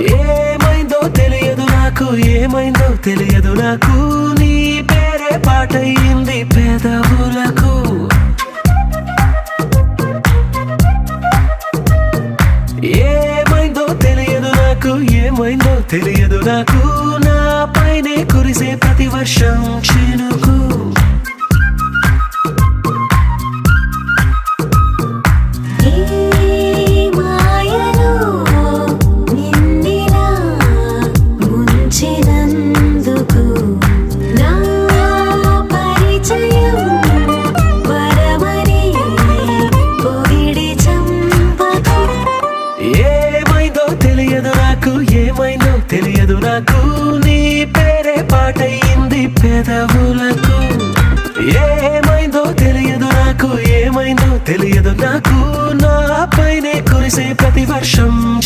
ఏమైందో తెలియదు నాకు, ఏమైందో తెలియదు నాకు, నీ పేరే పాటయింది పెదవులకు. ఏమైందో తెలియదు నాకు, ఏమైందో తెలియదు నాకు, నా పైనే కురిసే ప్రతి వర్షం చినుకు. ఏమైందో తెలియదు నాకు, ఏమైందో తెలియదు నాకు, నీ పేరే పాటయింది పెదవులకు. ఏమైందో తెలియదు నాకు, ఏమైందో తెలియదు నాకు, నా పైనే కురిసే ప్రతి వర్షం